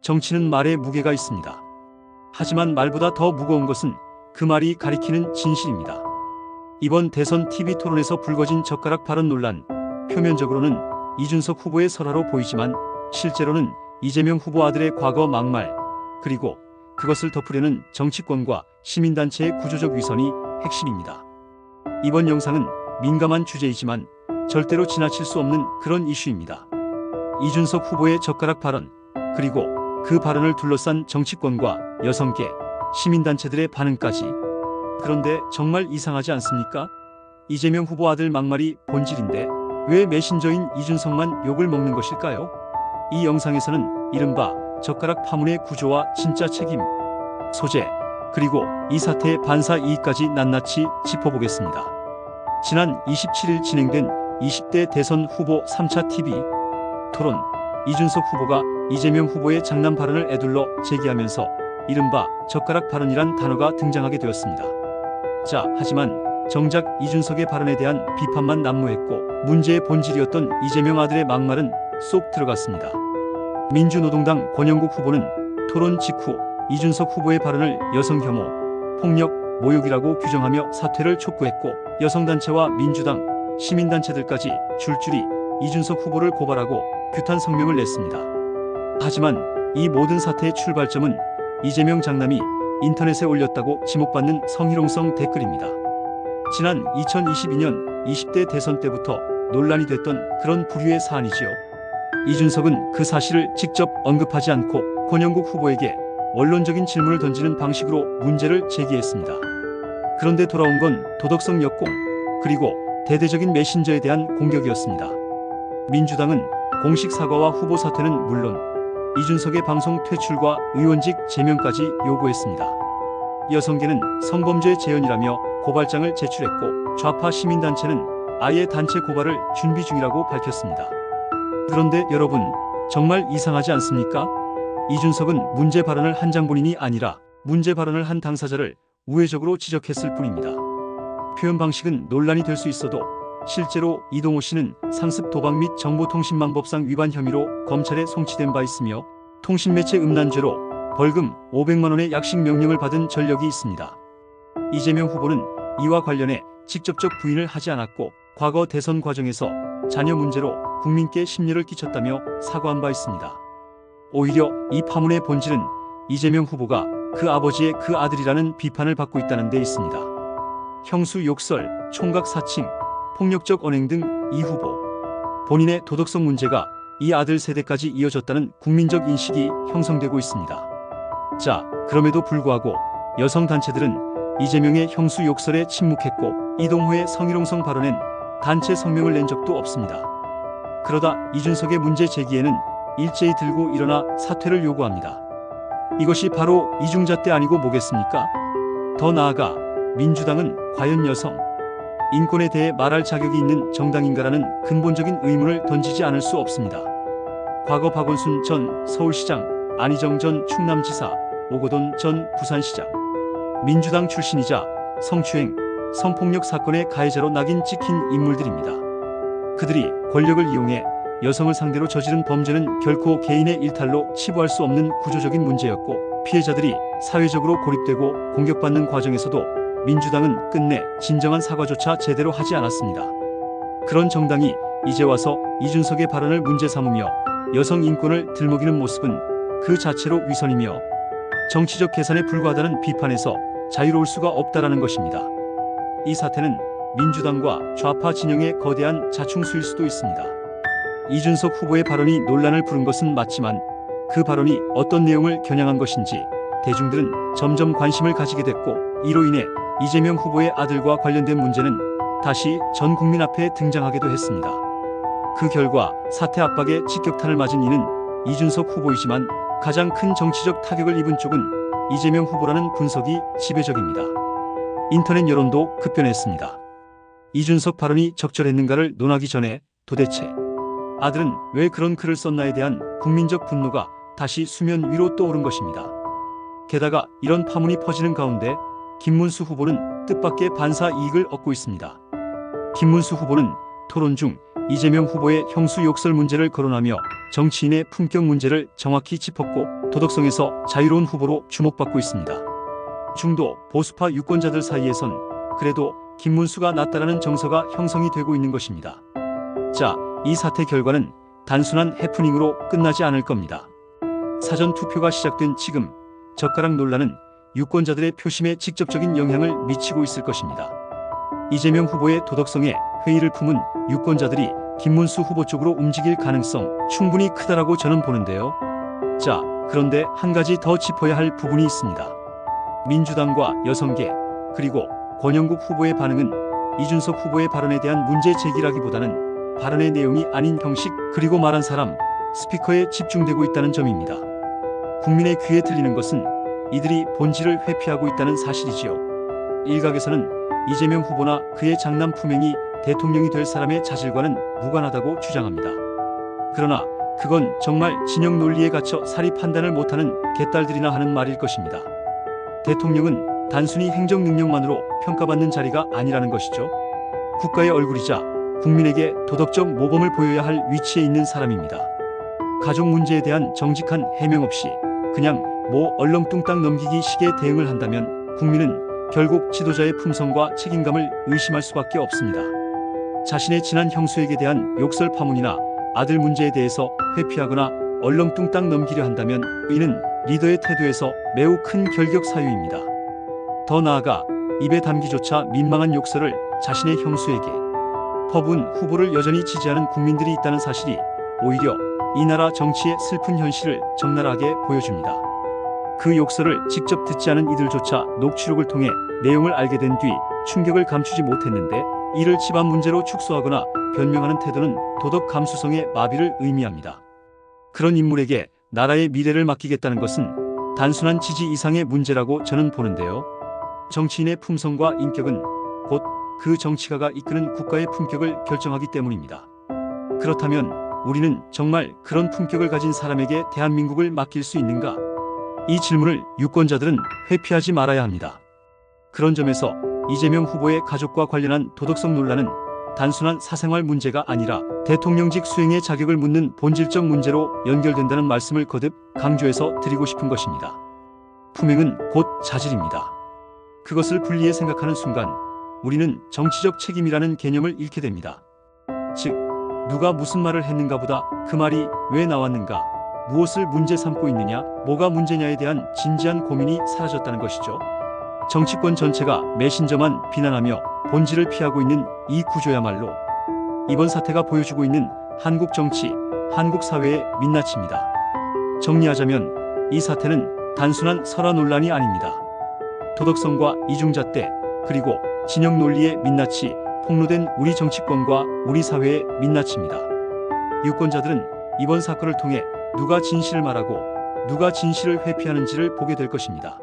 정치는 말에 무게가 있습니다. 하지만 말보다 더 무거운 것은 그 말이 가리키는 진실입니다. 이번 대선 TV 토론에서 불거진 젓가락 발언 논란, 표면적으로는 이준석 후보의 설화로 보이지만 실제로는 이재명 후보 아들의 과거 막말, 그리고 그것을 덮으려는 정치권과 시민단체의 구조적 위선이 핵심입니다. 이번 영상은 민감한 주제이지만 절대로 지나칠 수 없는 그런 이슈입니다. 이준석 후보의 젓가락 발언, 그리고 그 발언을 둘러싼 정치권과 여성계, 시민단체들의 반응까지. 그런데 정말 이상하지 않습니까? 이재명 후보 아들 막말이 본질인데 왜 메신저인 이준석만 욕을 먹는 것일까요? 이 영상에서는 이른바 젓가락 파문의 구조와 진짜 책임, 소재, 그리고 이 사태의 반사 이익까지 낱낱이 짚어보겠습니다. 지난 27일 진행된 20대 대선 후보 3차 TV 토론, 이준석 후보가 이재명 후보의 장남 발언을 에둘러 제기하면서 이른바 젓가락 발언이란 단어가 등장하게 되었습니다. 자, 하지만 정작 이준석의 발언에 대한 비판만 난무했고 문제의 본질이었던 이재명 아들의 막말은 쏙 들어갔습니다. 민주노동당 권영국 후보는 토론 직후 이준석 후보의 발언을 여성 혐오, 폭력, 모욕이라고 규정하며 사퇴를 촉구했고 여성단체와 민주당, 시민단체들까지 줄줄이 이준석 후보를 고발하고 규탄 성명을 냈습니다. 하지만 이 모든 사태의 출발점은 이재명 장남이 인터넷에 올렸다고 지목받는 성희롱성 댓글입니다. 지난 2022년 20대 대선 때부터 논란이 됐던 그런 부류의 사안이지요. 이준석은 그 사실을 직접 언급하지 않고 권영국 후보에게 원론적인 질문을 던지는 방식으로 문제를 제기했습니다. 그런데 돌아온 건 도덕성 역공, 그리고 대대적인 메신저에 대한 공격이었습니다. 민주당은 공식 사과와 후보 사퇴는 물론 이준석의 방송 퇴출과 의원직 제명까지 요구했습니다. 여성계는 성범죄 재현이라며 고발장을 제출했고 좌파 시민단체는 아예 단체 고발을 준비 중이라고 밝혔습니다. 그런데 여러분, 정말 이상하지 않습니까? 이준석은 문제 발언을 한 장본인이 아니라 문제 발언을 한 당사자를 우회적으로 지적했을 뿐입니다. 표현 방식은 논란이 될 수 있어도 실제로 이동호 씨는 상습 도박 및 정보통신망법상 위반 혐의로 검찰에 송치된 바 있으며 통신매체 음란죄로 벌금 500만 원의 약식 명령을 받은 전력이 있습니다. 이재명 후보는 이와 관련해 직접적 부인을 하지 않았고 과거 대선 과정에서 자녀 문제로 국민께 심려를 끼쳤다며 사과한 바 있습니다. 오히려 이 파문의 본질은 이재명 후보가 그 아버지의 그 아들이라는 비판을 받고 있다는 데 있습니다. 형수 욕설, 총각 사칭, 폭력적 언행 등 이 후보 본인의 도덕성 문제가 이 아들 세대까지 이어졌다는 국민적 인식이 형성되고 있습니다. 자, 그럼에도 불구하고 여성단체들은 이재명의 형수 욕설에 침묵했고 이동호의 성희롱성 발언엔 단체 성명을 낸 적도 없습니다. 그러다 이준석의 문제 제기에는 일제히 들고 일어나 사퇴를 요구합니다. 이것이 바로 이중잣대 아니고 뭐겠습니까? 더 나아가 민주당은 과연 여성, 인권에 대해 말할 자격이 있는 정당인가라는 근본적인 의문을 던지지 않을 수 없습니다. 과거 박원순 전 서울시장, 안희정 전 충남지사, 오거돈 전 부산시장, 민주당 출신이자 성추행, 성폭력 사건의 가해자로 낙인 찍힌 인물들입니다. 그들이 권력을 이용해 여성을 상대로 저지른 범죄는 결코 개인의 일탈로 치부할 수 없는 구조적인 문제였고 피해자들이 사회적으로 고립되고 공격받는 과정에서도 민주당은 끝내 진정한 사과조차 제대로 하지 않았습니다. 그런 정당이 이제 와서 이준석의 발언을 문제 삼으며 여성 인권을 들먹이는 모습은 그 자체로 위선이며 정치적 계산에 불과하다는 비판에서 자유로울 수가 없다라는 것입니다. 이 사태는 민주당과 좌파 진영의 거대한 자충수일 수도 있습니다. 이준석 후보의 발언이 논란을 부른 것은 맞지만 그 발언이 어떤 내용을 겨냥한 것인지 대중들은 점점 관심을 가지게 됐고 이로 인해 이재명 후보의 아들과 관련된 문제는 다시 전 국민 앞에 등장하기도 했습니다. 그 결과 사퇴 압박에 직격탄을 맞은 이는 이준석 후보이지만 가장 큰 정치적 타격을 입은 쪽은 이재명 후보라는 분석이 지배적입니다. 인터넷 여론도 급변했습니다. 이준석 발언이 적절했는가를 논하기 전에 도대체 아들은 왜 그런 글을 썼나에 대한 국민적 분노가 다시 수면 위로 떠오른 것입니다. 게다가 이런 파문이 퍼지는 가운데 김문수 후보는 뜻밖의 반사 이익을 얻고 있습니다. 김문수 후보는 토론 중 이재명 후보의 형수 욕설 문제를 거론하며 정치인의 품격 문제를 정확히 짚었고 도덕성에서 자유로운 후보로 주목받고 있습니다. 중도 보수파 유권자들 사이에선 그래도 김문수가 낫다라는 정서가 형성이 되고 있는 것입니다. 자, 이 사태 결과는 단순한 해프닝으로 끝나지 않을 겁니다. 사전 투표가 시작된 지금 젓가락 논란은 유권자들의 표심에 직접적인 영향을 미치고 있을 것입니다. 이재명 후보의 도덕성에 회의를 품은 유권자들이 김문수 후보 쪽으로 움직일 가능성 충분히 크다라고 저는 보는데요. 자, 그런데 한 가지 더 짚어야 할 부분이 있습니다. 민주당과 여성계 그리고 권영국 후보의 반응은 이준석 후보의 발언에 대한 문제 제기라기보다는 발언의 내용이 아닌 형식 그리고 말한 사람, 스피커에 집중되고 있다는 점입니다. 국민의 귀에 들리는 것은 이들이 본질을 회피하고 있다는 사실이지요. 일각에서는 이재명 후보나 그의 장남 품행이 대통령이 될 사람의 자질과는 무관하다고 주장합니다. 그러나 그건 정말 진영 논리에 갇혀 사리 판단을 못하는 개딸들이나 하는 말일 것입니다. 대통령은 단순히 행정 능력만으로 평가받는 자리가 아니라는 것이죠. 국가의 얼굴이자 국민에게 도덕적 모범을 보여야 할 위치에 있는 사람입니다. 가족 문제에 대한 정직한 해명 없이 그냥 얼렁뚱땅 넘기기 식의 대응을 한다면 국민은 결국 지도자의 품성과 책임감을 의심할 수밖에 없습니다. 자신의 친한 형수에게 대한 욕설 파문이나 아들 문제에 대해서 회피하거나 얼렁뚱땅 넘기려 한다면 이는 리더의 태도에서 매우 큰 결격 사유입니다. 더 나아가 입에 담기조차 민망한 욕설을 자신의 형수에게 퍼부은 후보를 여전히 지지하는 국민들이 있다는 사실이 오히려 이 나라 정치의 슬픈 현실을 적나라하게 보여줍니다. 그 욕설을 직접 듣지 않은 이들조차 녹취록을 통해 내용을 알게 된 뒤 충격을 감추지 못했는데 이를 집안 문제로 축소하거나 변명하는 태도는 도덕 감수성의 마비를 의미합니다. 그런 인물에게 나라의 미래를 맡기겠다는 것은 단순한 지지 이상의 문제라고 저는 보는데요. 정치인의 품성과 인격은 곧 그 정치가가 이끄는 국가의 품격을 결정하기 때문입니다. 그렇다면 우리는 정말 그런 품격을 가진 사람에게 대한민국을 맡길 수 있는가? 이 질문을 유권자들은 회피하지 말아야 합니다. 그런 점에서 이재명 후보의 가족과 관련한 도덕성 논란은 단순한 사생활 문제가 아니라 대통령직 수행의 자격을 묻는 본질적 문제로 연결된다는 말씀을 거듭 강조해서 드리고 싶은 것입니다. 품행은 곧 자질입니다. 그것을 분리해 생각하는 순간 우리는 정치적 책임이라는 개념을 잃게 됩니다. 즉, 누가 무슨 말을 했는가 보다 그 말이 왜 나왔는가, 무엇을 문제 삼고 있느냐, 뭐가 문제냐에 대한 진지한 고민이 사라졌다는 것이죠. 정치권 전체가 매신저만 비난하며 본질을 피하고 있는 이 구조야말로 이번 사태가 보여주고 있는 한국 정치, 한국 사회의 민낯입니다. 정리하자면 이 사태는 단순한 설화 논란이 아닙니다. 도덕성과 이중잣대 그리고 진영 논리의 민낯이 폭로된 우리 정치권과 우리 사회의 민낯입니다. 유권자들은 이번 사건을 통해 누가 진실을 말하고 누가 진실을 회피하는지를 보게 될 것입니다.